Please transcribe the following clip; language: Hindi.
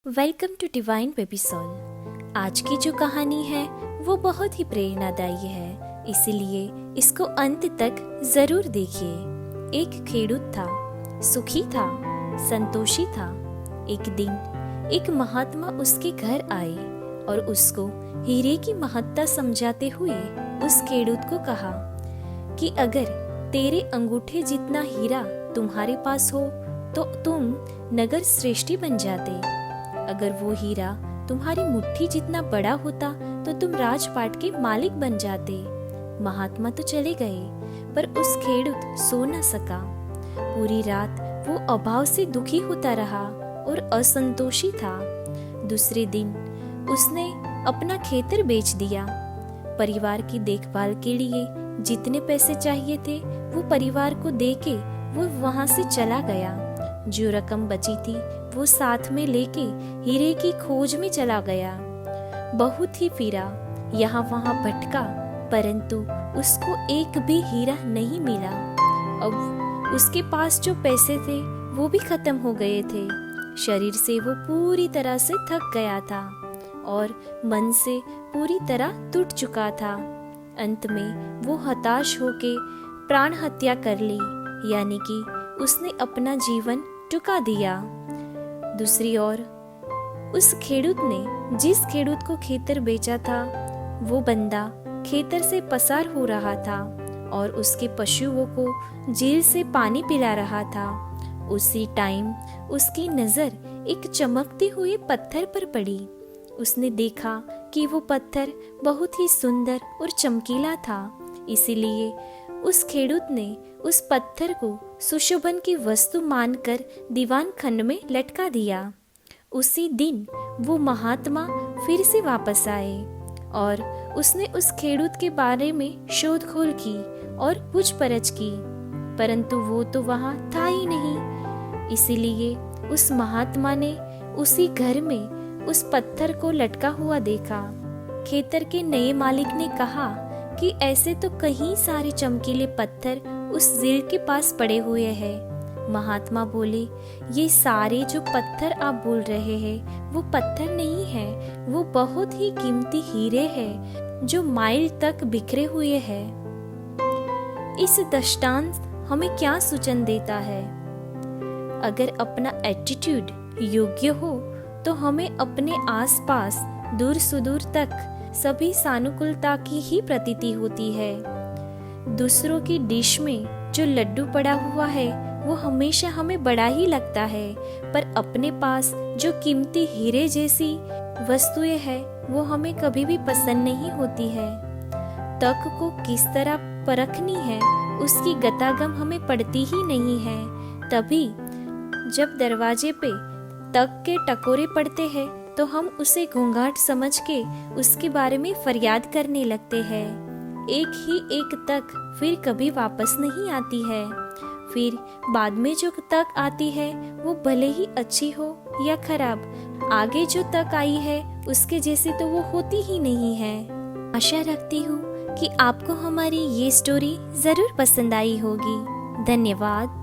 Welcome to divine baby soul. आज की जो कहानी है वो बहुत ही प्रेरणादायी है, इसीलिए इसको अंत तक जरूर देखिए। एक खेडूत था, सुखी था, संतोषी था। एक दिन एक महात्मा उसके घर आए और उसको हीरे की महत्ता समझाते हुए उस खेडूत को कहा कि अगर तेरे अंगूठे जितना हीरा तुम्हारे पास हो तो तुम नगर श्रेष्ठी बन जाते। अगर वो हीरा तुम्हारी मुट्ठी जितना बड़ा होता तो तुम राजपाट के मालिक बन जाते। महात्मा तो चले गए, पर उस खेडूत सो न सका। पूरी रात वो अभाव से दुखी होता रहा और असंतोषी था। दूसरे दिन उसने अपना खेतर बेच दिया। परिवार की देखभाल के लिए जितने पैसे चाहिए थे वो परिवार को देके वो वहां से चला गया। जो रकम बची थी वो साथ में लेके हीरे की खोज में चला गया। बहुत ही फिरा, यहाँ वहाँ भटका, परंतु उसको एक भी हीरा नहीं मिला। अब उसके पास जो पैसे थे वो भी खत्म हो गए थे। शरीर से वो पूरी तरह से थक गया था और मन से पूरी तरह टूट चुका था। अंत में वो हताश होके प्राण हत्या कर ली, यानी कि उसने अपना जीवन टुका दिया। दूसरी ओर उस खेडूत ने जिस खेडूत को खेतर बेचा था वो बंदा खेतर से पसार हो रहा था और उसके पशुओं को झील से पानी पिला रहा था। उसी टाइम उसकी नजर एक चमकते हुए पत्थर पर पड़ी। उसने देखा कि वो पत्थर बहुत ही सुंदर और चमकीला था, इसीलिए उस खेडूत ने उस पत्थर को सुशोभन की वस्तु मानकर दीवान खंड में लटका दिया। उसी दिन वो महात्मा फिर से वापस आए और उसने उस खेडूत के बारे में शोधखोल की और पूछपरछ की, परंतु वो तो वहाँ था ही नहीं। इसीलिए उस महात्मा ने उसी घर में उस पत्थर को लटका हुआ देखा। खेतर के नए मालिक ने कहा कि ऐसे तो कई सारे चमकीले पत्थर उस झील के पास पड़े हुए हैं। महात्मा बोले, ये सारे जो पत्थर आप बोल रहे हैं वो पत्थर नहीं है, वो बहुत ही कीमती हीरे हैं जो माइल तक बिखरे हुए हैं। इस दृष्टांत हमें क्या सूचना देता है? अगर अपना एटीट्यूड योग्य हो तो हमें अपने आसपास दूर सुदूर तक सभी सानुकूलता की ही प्रतीति होती है। दूसरों की डिश में जो लड्डू पड़ा हुआ है वो हमेशा हमें बड़ा ही लगता है, पर अपने पास जो कीमती हीरे जैसी वस्तुएं हैं वो हमें कभी भी पसंद नहीं होती है। तक को किस तरह परखनी है उसकी गतागम हमें पड़ती ही नहीं है। तभी जब दरवाजे पे तक के टकोरे पड़ते हैं तो हम उसे घूंघाट समझ के उसके बारे में फरियाद करने लगते हैं। एक ही एक तक फिर कभी वापस नहीं आती है। फिर बाद में जो तक आती है वो भले ही अच्छी हो या खराब, आगे जो तक आई है उसके जैसी तो वो होती ही नहीं है। आशा रखती हूँ कि आपको हमारी ये स्टोरी जरूर पसंद आई होगी। धन्यवाद।